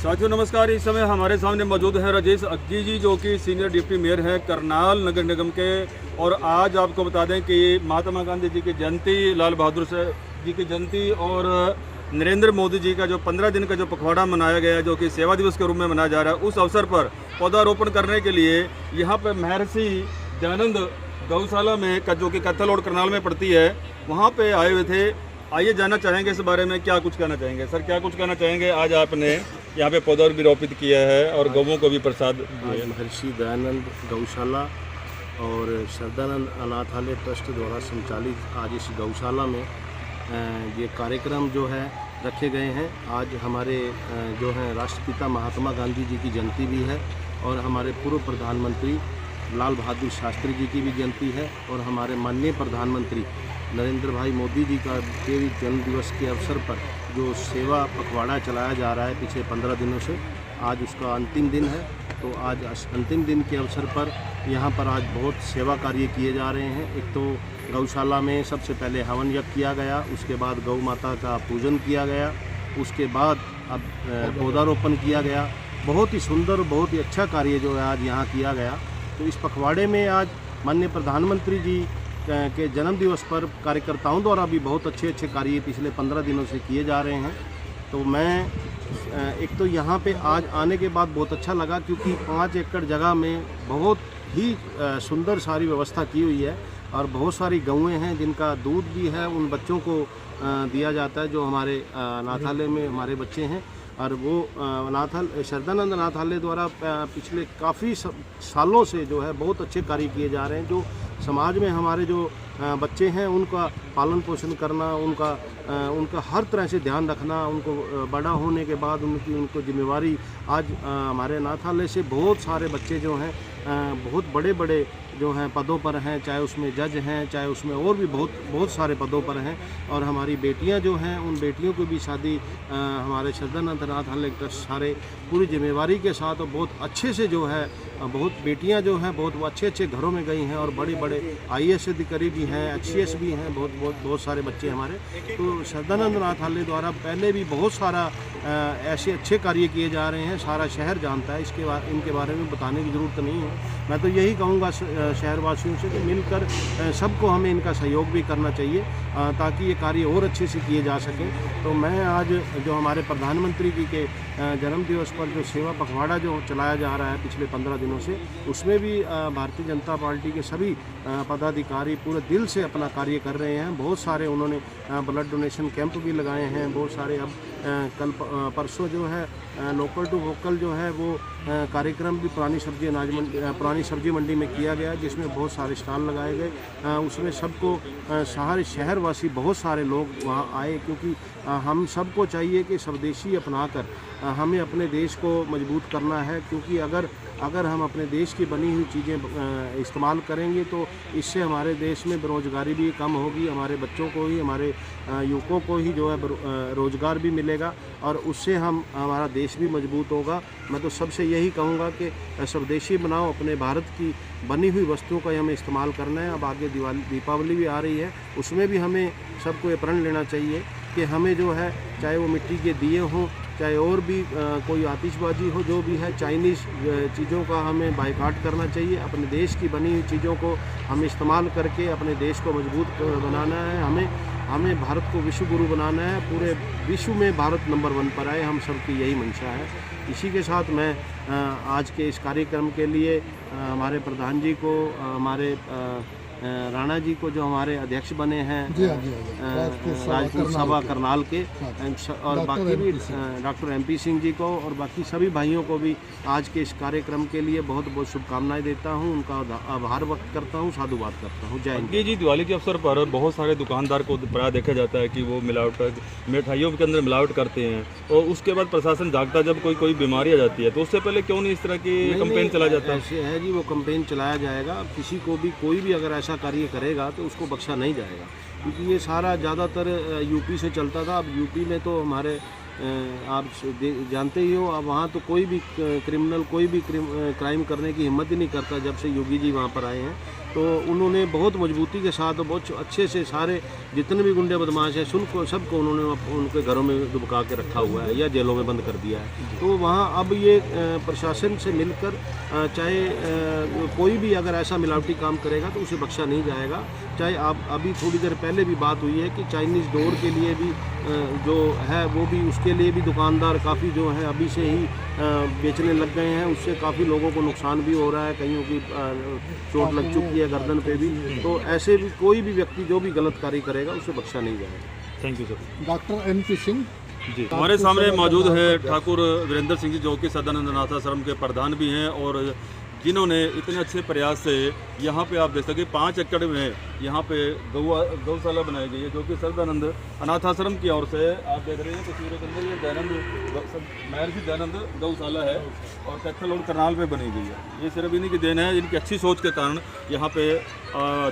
साथियों नमस्कार। इस समय हमारे सामने मौजूद हैं राजेश अग्गी जी, जो कि सीनियर डिप्टी मेयर हैं करनाल नगर निगम के। और आज आपको बता दें कि महात्मा गांधी जी की जयंती, लाल बहादुर जी की जयंती और नरेंद्र मोदी जी का जो 15 दिन का जो पखवाड़ा मनाया गया है, जो कि सेवा दिवस के रूप में मनाया जा रहा है, उस अवसर पर पौधारोपण करने के लिए यहाँ पर महर्षि दयानंद गौशाला में जो कि कैथल और करनाल में पड़ती है, वहाँ पे आए हुए थे। आइए जानना चाहेंगे इस बारे में, क्या कुछ कहना चाहेंगे सर, क्या कुछ कहना चाहेंगे। आज आपने यहाँ पे पौधा भी रोपित किया है और गौओं को भी प्रसाद दिया। महर्षि दयानंद गौशाला और श्रद्धानंद अनाथालय ट्रस्ट द्वारा संचालित आज इस गौशाला में ये कार्यक्रम जो है रखे गए हैं। आज हमारे जो हैं राष्ट्रपिता महात्मा गांधी जी की जयंती भी है और हमारे पूर्व प्रधानमंत्री लाल बहादुर शास्त्री जी की भी जयंती है और हमारे माननीय प्रधानमंत्री नरेंद्र भाई मोदी जी का के भी जन्म दिवस के अवसर पर जो सेवा पखवाड़ा चलाया जा रहा है पिछले 15 दिनों से, आज उसका अंतिम दिन है। तो आज अंतिम दिन के अवसर पर यहाँ पर आज बहुत सेवा कार्य किए जा रहे हैं। एक तो गौशाला में सबसे पहले हवन यज्ञ किया गया, उसके बाद गौ माता का पूजन किया गया, उसके बाद अब पौधारोपण किया गया। बहुत ही सुंदर, बहुत ही अच्छा कार्य जो है आज यहाँ किया गया। तो इस पखवाड़े में आज माननीय प्रधानमंत्री जी के जन्म दिवस पर कार्यकर्ताओं द्वारा भी बहुत अच्छे अच्छे कार्य पिछले 15 दिनों से किए जा रहे हैं। तो मैं एक तो यहाँ पे आज आने के बाद बहुत अच्छा लगा, क्योंकि 5 एकड़ जगह में बहुत ही सुंदर सारी व्यवस्था की हुई है और बहुत सारी गौएँ हैं जिनका दूध भी है, उन बच्चों को दिया जाता है जो हमारे अनाथालय में हमारे बच्चे हैं। और वो श्रद्धानंद अनाथालय द्वारा पिछले काफ़ी सालों से जो है बहुत अच्छे कार्य किए जा रहे हैं। जो समाज में हमारे जो बच्चे हैं उनका पालन पोषण करना, उनका हर तरह से ध्यान रखना, उनको बड़ा होने के बाद उनको जिम्मेवारी, आज हमारे अनाथालय से बहुत सारे बच्चे जो हैं बहुत बड़े बड़े जो हैं पदों पर हैं, चाहे उसमें जज हैं, चाहे उसमें और भी बहुत सारे पदों पर हैं। और हमारी बेटियां जो हैं, उन बेटियों को भी शादी हमारे श्रद्धानंद अनाथालय ट्रस्ट सारे पूरी जिम्मेवारी के साथ और बहुत अच्छे से जो है, बहुत बेटियां जो हैं बहुत अच्छे अच्छे घरों में गई हैं और बड़े बड़े IAS अधिकारी भी हैं, HCS भी हैं, बहुत सारे बच्चे हमारे। तो श्रद्धानंद अनाथालय द्वारा पहले भी बहुत सारा ऐसे अच्छे कार्य किए जा रहे हैं, सारा शहर जानता है। इनके बारे में बताने की ज़रूरत नहीं है। मैं तो यही कहूँगा शहरवासियों से कि मिलकर सबको हमें इनका सहयोग भी करना चाहिए ताकि ये कार्य और अच्छे से किए जा सकें। तो मैं आज जो हमारे प्रधानमंत्री जी के जन्म दिवस पर जो सेवा पखवाड़ा जो चलाया जा रहा है पिछले 15 दिनों से, उसमें भी भारतीय जनता पार्टी के सभी पदाधिकारी पूरे दिल से अपना कार्य कर रहे हैं। बहुत सारे उन्होंने ब्लड डोनेशन कैंप भी लगाए हैं। बहुत सारे अब कल परसों जो है लोकल टू वोकल जो है वो कार्यक्रम भी पुरानी सब्जी मंडी में किया गया, जिसमें बहुत सारे स्टॉल लगाए गए। उसमें सबको सारे शहरवासी बहुत सारे लोग वहाँ आए, क्योंकि हम सबको चाहिए कि स्वदेशी अपनाकर हमें अपने देश को मजबूत करना है। क्योंकि अगर हम अपने देश की बनी हुई चीज़ें इस्तेमाल करेंगे तो इससे हमारे देश में बेरोज़गारी भी कम होगी, हमारे बच्चों को ही, हमारे युवकों को ही जो है रोज़गार भी मिलेगा और उससे हमारा देश भी मजबूत होगा। मैं तो सबसे यही कहूँगा कि स्वदेशी बनाओ, अपने भारत की बनी हुई वस्तुओं का हमें इस्तेमाल करना है। अब आगे दीपावली भी आ रही है, उसमें भी हमें सबको ये प्रण लेना चाहिए कि हमें जो है, चाहे वो मिट्टी के दिए हों, चाहे और भी कोई आतिशबाजी हो, जो भी है चाइनीज़ चीज़ों का हमें बायकॉट करना चाहिए। अपने देश की बनी हुई चीज़ों को हम इस्तेमाल करके अपने देश को मजबूत बनाना है। हमें भारत को विश्व गुरु बनाना है, पूरे विश्व में भारत नंबर 1 पर आए, हम सबकी यही मंशा है। इसी के साथ मैं आज के इस कार्यक्रम के लिए हमारे प्रधान जी को, हमारे राणा जी को जो हमारे अध्यक्ष बने हैं राजनीति सभा करनाल के, और बाकी भी डॉक्टर MP सिंह जी को और बाकी सभी भाइयों को भी आज के इस कार्यक्रम के लिए बहुत बहुत शुभकामनाएं देता हूं, उनका आभार व्यक्त करता हूं, साधुवाद करता हूं। जय हिंद जी। दिवाली के अवसर पर बहुत सारे दुकानदार को प्राय देखा जाता है कि वो मिठाइयों के अंदर मिलावट करते हैं, और उसके बाद प्रशासन जागता जब कोई बीमारी आ जाती है, तो उससे पहले क्यों नहीं इस तरह की कंपेन चला जाता है? ऐसे है जी, वो कंपेन चलाया जाएगा। किसी को भी कोई भी अगर ऐसा कार्य करेगा तो उसको बख्शा नहीं जाएगा, क्योंकि ये सारा ज़्यादातर यूपी से चलता था। अब यूपी में तो हमारे आप जानते ही हो, अब वहाँ तो कोई भी क्रिमिनल कोई भी क्राइम करने की हिम्मत ही नहीं करता जब से योगी जी वहाँ पर आए हैं। तो उन्होंने बहुत मजबूती के साथ और बहुत अच्छे से सारे जितने भी गुंडे बदमाश हैं सबको उन्होंने उनके घरों में दुबका के रखा हुआ है या जेलों में बंद कर दिया है। तो वहाँ अब ये प्रशासन से मिलकर चाहे कोई भी अगर ऐसा मिलावटी काम करेगा तो उसे बख्शा नहीं जाएगा। चाहे आप अभी थोड़ी देर पहले भी बात हुई है कि चाइनीज़ डोर के लिए भी जो है वो भी उसके लिए भी दुकानदार काफ़ी जो है अभी से ही बेचने लग गए हैं। उससे काफ़ी लोगों को नुकसान भी हो रहा है, कईयों की चोट लग चुकी है गर्दन पे भी। तो ऐसे भी कोई भी व्यक्ति जो भी गलत कार्य करेगा उसे बख्शा नहीं जाएगा। Thank you sir. Doctor MP Singh ji, हमारे सामने मौजूद है ठाकुर वीरेंद्र सिंह जी, जो कि सदानंद अनाथाश्रम के प्रधान भी हैं और जिन्होंने इतने अच्छे प्रयास से यहाँ पे आप देख सकते 5 एकड़ में यहाँ पे गौशाला बनाई गई है, जो कि सदानंद अनाथाश्रम की ओर से आप देख रहे हैं तस्वीरों के अंदर ये दयानंद महर्षि दयानंद गौशाला है और कैथल और करनाल पे बनी गई है। ये सिर्फ इन्हीं की देन है, इनकी अच्छी सोच के कारण यहाँ पे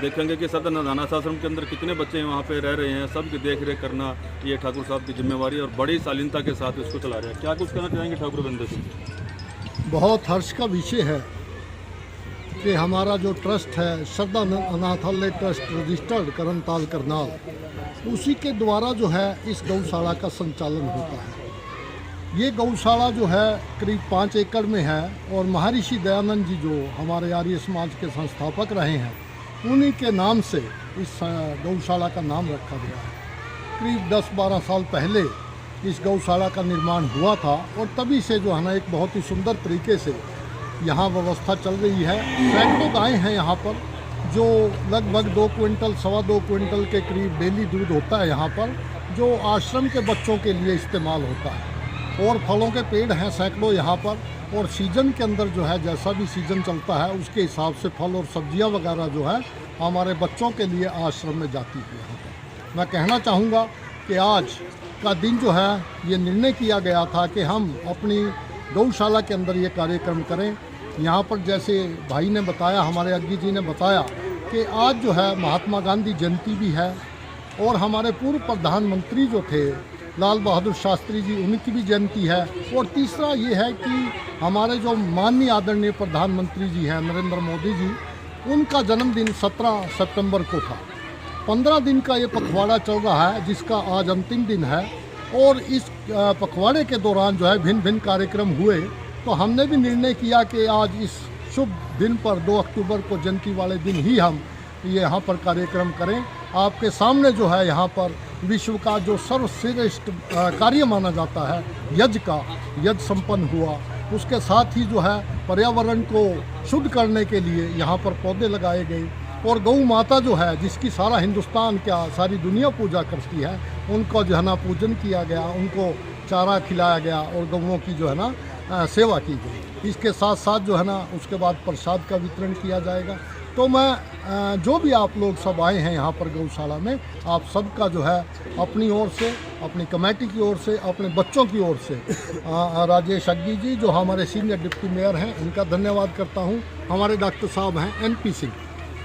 देखेंगे कि सदानंद अनाथाश्रम के अंदर कितने बच्चे वहाँ पे रह रहे हैं, सबकी देख रेख करना ये ठाकुर साहब की जिम्मेवारी और बड़ी शालीनता के साथ इसको चला रहे हैं। क्या कुछ कहना चाहेंगे ठाकुर वीरेंद्र सिंह? बहुत हर्ष का विषय है कि हमारा जो ट्रस्ट है सदानंद अनाथालय ट्रस्ट रजिस्टर्ड करनताल करनाल, उसी के द्वारा जो है इस गौशाला का संचालन होता है। ये गौशाला जो है करीब 5 एकड़ में है और महर्षि दयानंद जी जो हमारे आर्य समाज के संस्थापक रहे हैं, उन्हीं के नाम से इस गौशाला का नाम रखा गया है। करीब 10-12 साल पहले इस गौशाला का निर्माण हुआ था और तभी से जो है ना एक बहुत ही सुंदर तरीके से यहाँ व्यवस्था चल रही है। सैकड़ों गायें हैं यहाँ पर, जो लगभग 2 क्विंटल 2.25 क्विंटल के करीब डेली दूध होता है यहाँ पर, जो आश्रम के बच्चों के लिए इस्तेमाल होता है। और फलों के पेड़ हैं सैकड़ों यहाँ पर, और सीज़न के अंदर जो है जैसा भी सीज़न चलता है उसके हिसाब से फल और सब्जियाँ वगैरह जो है हमारे बच्चों के लिए आश्रम में जाती है यहाँ पर। मैं कहना चाहूँगा कि आज का दिन जो है ये निर्णय किया गया था कि हम अपनी गौशाला के अंदर ये कार्यक्रम करें। यहाँ पर जैसे भाई ने बताया, हमारे अग्गी जी ने बताया कि आज जो है महात्मा गांधी जयंती भी है और हमारे पूर्व प्रधानमंत्री जो थे लाल बहादुर शास्त्री जी, उनकी भी जयंती है। और तीसरा ये है कि हमारे जो माननीय आदरणीय प्रधानमंत्री जी हैं नरेंद्र मोदी जी, उनका जन्मदिन 17 सितंबर को था। 15 दिन का ये पखवाड़ा चल रहा है जिसका आज अंतिम दिन है। और इस पखवाड़े के दौरान जो है भिन्न भिन्न कार्यक्रम हुए, तो हमने भी निर्णय किया कि आज इस शुभ दिन पर 2 अक्टूबर को जयंती वाले दिन ही हम ये यहाँ पर कार्यक्रम करें। आपके सामने जो है यहाँ पर विश्व का जो सर्वश्रेष्ठ कार्य माना जाता है यज्ञ संपन्न हुआ। उसके साथ ही जो है पर्यावरण को शुद्ध करने के लिए यहाँ पर पौधे लगाए गए और गौ माता जो है जिसकी सारा हिंदुस्तान क्या सारी दुनिया पूजा करती है, उनको जो है ना पूजन किया गया, उनको चारा खिलाया गया और गौओं की जो है ना सेवा की गई। इसके साथ साथ जो है ना उसके बाद प्रसाद का वितरण किया जाएगा। तो मैं जो भी आप लोग सब आए हैं यहाँ पर गौशाला में, आप सबका जो है अपनी ओर से, अपनी कमेटी की ओर से, अपने बच्चों की ओर से राजेश अग्गी जी जो हमारे सीनियर डिप्टी मेयर हैं, इनका धन्यवाद करता हूँ। हमारे डॉक्टर साहब हैं NP सिंह,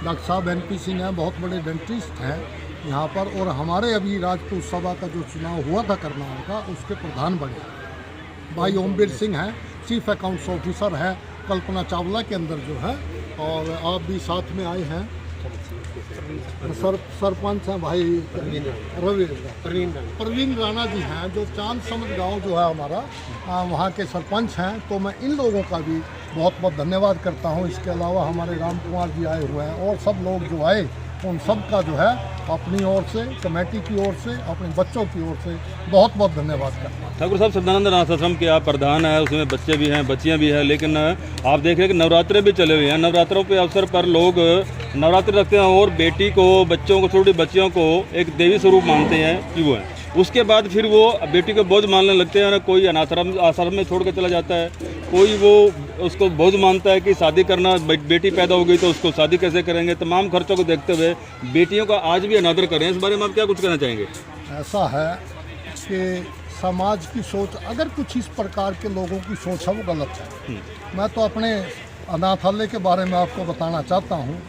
डॉक्टर साहब NP सिंह हैं, बहुत बड़े डेंटिस्ट हैं यहाँ पर। और हमारे अभी राजपूत सभा का जो चुनाव हुआ था करनाल का, उसके प्रधान बने भाई ओमवीर सिंह हैं, चीफ अकाउंट्स ऑफिसर हैं कल्पना चावला के अंदर जो है। और आप भी साथ में आए हैं, सरपंच हैं भाई प्रवीण राणा जी हैं, जो चांद समझ गाँव जो है हमारा वहाँ के सरपंच हैं। तो मैं इन लोगों का भी बहुत बहुत धन्यवाद करता हूँ। इसके अलावा हमारे राम कुमार जी आए हुए हैं और सब लोग जो आए, उन सब का जो है अपनी ओर से, कमेटी की ओर से, अपने बच्चों की ओर से बहुत बहुत धन्यवाद करता हूँ। ठाकुर साहब, सदानंद अनाथाश्रम के आप प्रधान हैं, उसमें बच्चे भी हैं, बच्चियां भी हैं, लेकिन आप देख रहे हैं कि नवरात्रे भी चले हुए हैं। नवरात्रों के अवसर पर लोग नवरात्रि रखते हैं और बेटी को, बच्चों को, छोटी बच्चियों को एक देवी स्वरूप मानते हैं कि वो है। उसके बाद फिर वो बेटी को बोझ मानने लगते हैं। कोई आश्रम में छोड़ कर चला जाता है, कोई वो उसको बोझ मानता है कि शादी करना, बेटी पैदा हो गई तो उसको शादी कैसे करेंगे। तमाम खर्चों को देखते हुए बेटियों का आज भी अनादर करें। इस बारे में आप क्या कुछ कहना चाहेंगे? ऐसा है कि समाज की सोच, अगर कुछ इस प्रकार के लोगों की सोच है वो गलत है। मैं तो अपने अनाथालय के बारे में आपको बताना चाहता हूँ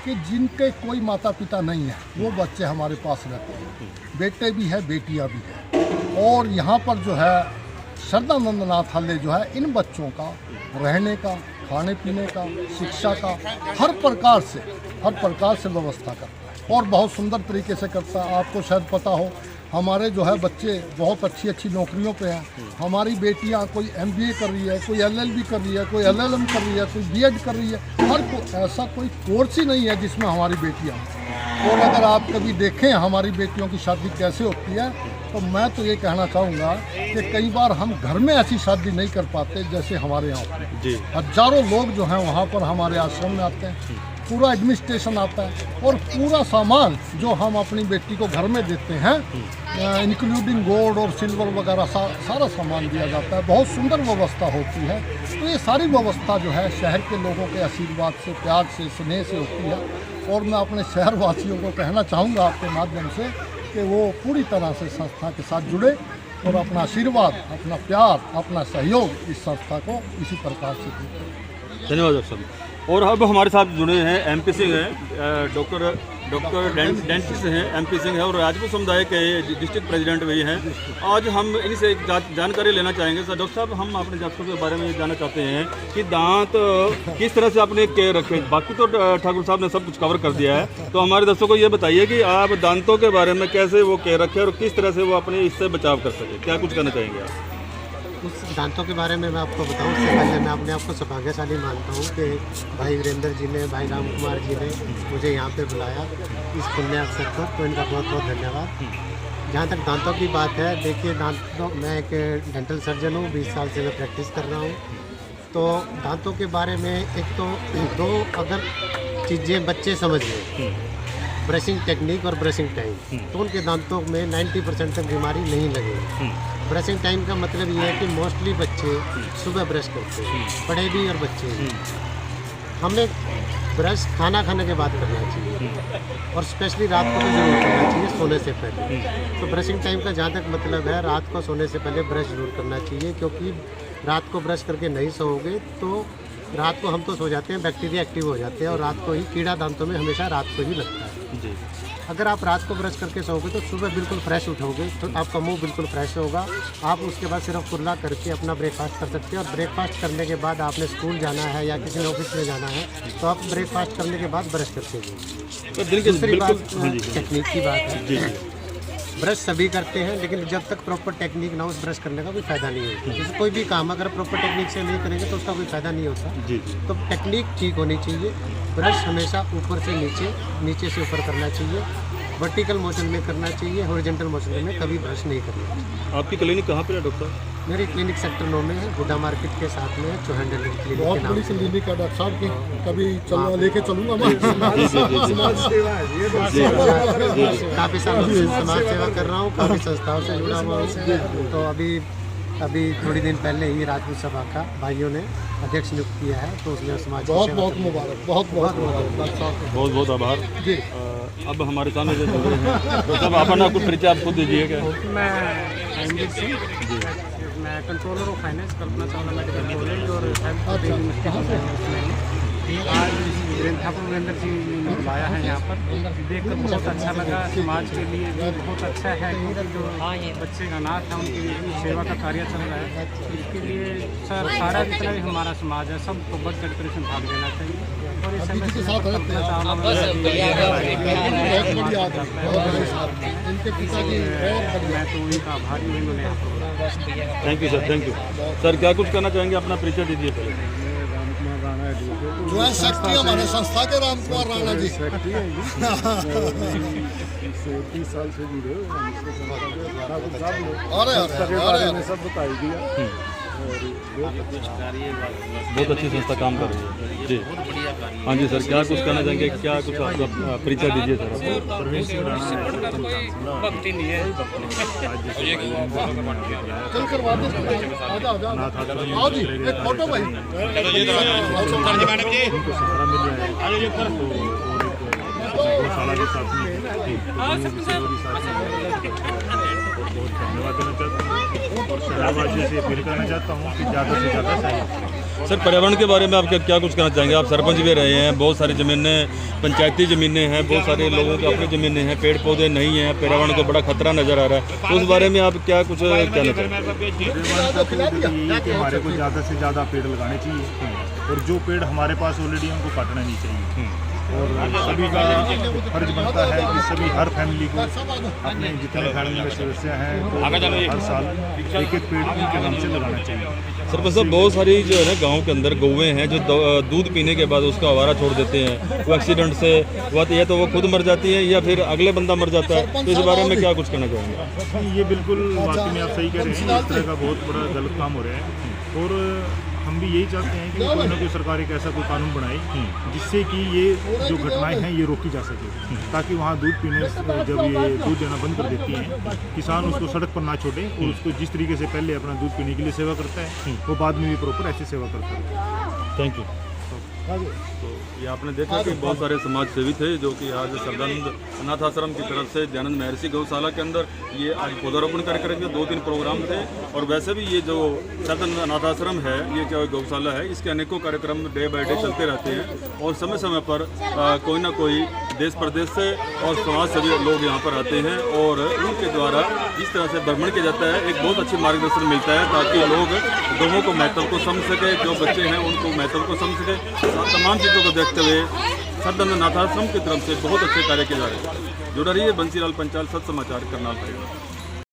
कि जिनके कोई माता पिता नहीं है वो बच्चे हमारे पास रहते हैं, बेटे भी हैं, बेटियाँ भी हैं। और यहाँ पर जो है श्रद्धानंद अनाथालय जो है इन बच्चों का रहने का, खाने पीने का, शिक्षा का हर प्रकार से व्यवस्था करता है और बहुत सुंदर तरीके से करता है। आपको शायद पता हो, हमारे जो है बच्चे बहुत अच्छी नौकरियों पे हैं। हमारी बेटियां कोई MBA कर रही है, कोई LLB कर रही है, कोई LLM कर रही है, कोई B.Ed कर रही है। हर ऐसा कोई कोर्स ही नहीं है जिसमें हमारी बेटियां। और अगर आप कभी देखें हमारी बेटियों की शादी कैसे होती है, तो मैं तो ये कहना चाहूँगा कि कई बार हम घर में ऐसी शादी नहीं कर पाते जैसे हमारे यहाँ पर। जी। हजारों लोग जो हैं वहाँ पर हमारे आश्रम में आते हैं, पूरा एडमिनिस्ट्रेशन आता है और पूरा सामान जो हम अपनी बेटी को घर में देते हैं, इंक्लूडिंग गोल्ड और सिल्वर वगैरह सारा सामान दिया जाता है। बहुत सुंदर व्यवस्था होती है। तो ये सारी व्यवस्था जो है शहर के लोगों के आशीर्वाद से, प्यार से, स्नेह से होती है। और मैं अपने शहरवासियों को कहना चाहूँगा आपके माध्यम से कि वो पूरी तरह से संस्था के साथ जुड़े और अपना आशीर्वाद, अपना प्यार, अपना सहयोग इस संस्था को इसी प्रकार से दें। धन्यवाद डॉक्टर साहब। और अब हमारे साथ जुड़े हैं MP सिंह हैं, डॉक्टर डेंटिस्ट हैं, MP सिंह है और राजपूत समुदाय के डिस्ट्रिक्ट प्रेसिडेंट भी हैं। आज हम इनसे एक जानकारी लेना चाहेंगे। सर डॉक्टर साहब, हम अपने दांतों के बारे में जानना चाहते हैं कि दांत किस तरह से आपने केयर रखे। बाकी तो ठाकुर साहब ने सब कुछ कवर कर दिया है, तो हमारे दर्शकों को ये बताइए कि आप दांतों के बारे में कैसे वो केयर रखें और किस तरह से वो अपने इससे बचाव कर सके। क्या कुछ कहना चाहेंगे आप? उस दांतों के बारे में मैं आपको बताऊं, उससे पहले मैं अपने आप को सौभाग्यशाली मानता हूं कि भाई वीरेंद्र जी ने, भाई राम कुमार जी ने मुझे यहाँ पे बुलाया इस पुण्य अवसर पर, तो इनका बहुत बहुत धन्यवाद। जहाँ तक दांतों की बात है, देखिए दांतों, मैं एक डेंटल सर्जन हूँ, 20 साल से मैं प्रैक्टिस कर रहा हूँ। तो दांतों के बारे में एक तो दो अगर चीज़ें बच्चे समझ लें, ब्रशिंग टेक्निक और ब्रशिंग टाइम, तो उनके दांतों में 90% तक बीमारी नहीं लगेगी। ब्रशिंग टाइम का मतलब ये है कि मोस्टली बच्चे सुबह ब्रश करते हैं, बड़े भी और बच्चे भी। हमें ब्रश खाना खाने के बाद करना चाहिए और स्पेशली रात को तो जरूर करना चाहिए सोने से पहले। तो ब्रशिंग टाइम का जहाँ तक मतलब है, रात को सोने से पहले ब्रश जरूर करना चाहिए, क्योंकि रात को ब्रश करके नहीं सोओगे तो रात को हम तो सो जाते हैं, बैक्टीरिया एक्टिव हो जाते हैं और रात को ही कीड़ा दांतों में हमेशा रात को ही लगता है। जी। अगर आप रात को ब्रश करके सोओगे तो सुबह बिल्कुल फ्रेश उठोगे, तो आपका मुंह बिल्कुल फ्रेश होगा। आप उसके बाद सिर्फ कुल्ला करके अपना ब्रेकफास्ट कर सकते हैं और ब्रेकफास्ट करने के बाद आपने स्कूल जाना है या किसी ऑफिस में जाना है तो आप ब्रेकफास्ट करने के बाद ब्रश करते हैं। दूसरी बात टेक्निक की बात है। ब्रश सभी करते हैं, लेकिन जब तक प्रॉपर टेक्निक ना हो उस ब्रश करने का कोई फ़ायदा नहीं होता। जैसे कोई भी काम अगर प्रॉपर टेक्निक से नहीं करेंगे तो उसका कोई फ़ायदा नहीं होता। जी। तो टेक्निक ठीक होनी चाहिए। ब्रश हमेशा ऊपर से नीचे, नीचे से ऊपर करना चाहिए, वर्टिकल मोशन में करना चाहिए, हॉरिजॉन्टल मोशन में कभी ब्रश नहीं करना चाहिए। आपकी क्लिनिक कहाँ पर है डॉक्टर? मेरी क्लिनिक सेक्टर 9 में है, गुड्डा मार्केट के साथ में है, चौहान डेंटल क्लिनिक। बहुत बड़ी क्लिनिक है डॉक्टर साहब की, कभी लेके चलूँगा मैं। काफ़ी सालों से समाज सेवा कर रहा हूँ, काफ़ी संस्थाओं से जुड़ा हुआ हूँ। तो अभी थोड़ी दिन पहले ही राजपूत सभा का भाइयों ने अध्यक्ष नियुक्त किया है, तो उसमें समाज बहुत बहुत मुबारक, बहुत बहुत मुबारक डॉक्टर साहब। बहुत बहुत आभार जी। अब हमारे सामने जो जुड़े हैं तो सब अपना कुछ परिचय आप खुद दीजिएगा। मैं रंजीत सिंह, मैं controller of finance Kalpana Chawla medical college और आज ठाकुर वीरेंद्र जी ने बुलाया है यहाँ पर, देखकर बहुत अच्छा लगा। समाज के लिए भी बहुत अच्छा है क्योंकि जो बच्चे अनाथ हैं उनकी सेवा का कार्य चल रहा है। इसके लिए सर सारा जितना भी हमारा समाज है सबको बढ़ चढ़ कर इसमें भाग लेना चाहिए। और इस समय कल्पना चावला मैं तो उनका आभारी हूँ, इन्होंने thank you sir, thank you sir. क्या कुछ कहना चाहेंगे? अपना परिचय दीजिए पहले। जो है शक्ति हमारे संस्था के राम कुमार राणा जी। 30 साल से जुड़े अरे सब बताई दिया। बहुत अच्छी संस्था काम कर रही है जी। हाँ जी सर, क्या कुछ कहना चाहेंगे? क्या कुछ आपका परिचय दीजिए सर। चल करवा दो, आओ जी, एक फोटो भाई। गौशाला के साथ में बहुत धन्यवाद देना चाहता हूँ और शहरवासियों से अपील करना चाहता हूँ कि ज़्यादा से ज़्यादा सहयोग सर पर्यावरण के बारे में आप क्या कुछ कहना चाहेंगे? आप सरपंच भी रहे हैं, बहुत सारी ज़मीनें पंचायती ज़मीनें हैं, बहुत सारे लोगों की अपनी ज़मीनें हैं, पेड़ पौधे नहीं हैं, पर्यावरण को बड़ा खतरा नज़र आ रहा है, तो उस बारे में आप क्या कुछ कहना चाहेंगे? ये कि हमारे को ज़्यादा से ज़्यादा पेड़ लगाने चाहिए और जो पेड़ हमारे पास ऑलरेडी हैं उनको काटना नहीं चाहिए। और सभी का फर्ज बनता है कि सभी हर फैमिली को अपने जितने फैमिली में सदस्य हैं तो हर साल एक एक पेड़ उनके नाम से लगाना चाहिए। सरपंच साहब बहुत सारी जो है ना गाँव के अंदर गौएँ हैं जो दूध पीने के बाद उसका आवारा छोड़ देते हैं, वो एक्सीडेंट से हुआ या तो वो खुद मर जाती है या फिर अगले बंदा मर जाता है, तो इस बारे में क्या कुछ कहना चाहेंगे? ये बिल्कुल वाकई में आप सही कह रहे हैं, इस तरह का बहुत बड़ा गलत काम हो रहा है और हम भी यही चाहते हैं कि कोई ना कोई सरकार एक ऐसा कोई कानून बनाए जिससे कि ये जो घटनाएं हैं ये रोकी जा सके, ताकि वहाँ दूध पीने जब ये दूध देना बंद कर देती हैं किसान उसको सड़क पर ना छोड़े और उसको जिस तरीके से पहले अपना दूध पीने के लिए सेवा करता है वो बाद में भी प्रॉपर ऐसी सेवा करता है। Thank you. तो ये आपने देखा कि बहुत सारे समाज सेवी थे जो कि आज सरदानंद अनाथ आश्रम की तरफ से दयानंद महर्षि गौशाला के अंदर ये आज पौधारोपण कार्यक्रम के 2-3 प्रोग्राम थे। और वैसे भी ये जो सरदानंद अनाथ आश्रम है, ये क्या गौशाला है, इसके अनेकों कार्यक्रम डे बाय डे चलते रहते हैं और समय समय पर कोई ना कोई देश प्रदेश से और समाज सेवी लोग यहाँ पर आते हैं और उनके द्वारा इस तरह से भ्रमण किया जाता है, एक बहुत अच्छी मार्गदर्शन मिलता है ताकि लोग गौओं को महत्व को समझ सके, जो बच्चे हैं उनको महत्व को समझ सके। तमाम चीज़ों को देखते हुए सरदानंद अनाथ आश्रम की तरफ से बहुत अच्छे कार्य किए जा रहे हैं। जुड़ा रहिए बंसीलाल पंचाल, सच समाचार, करनाल।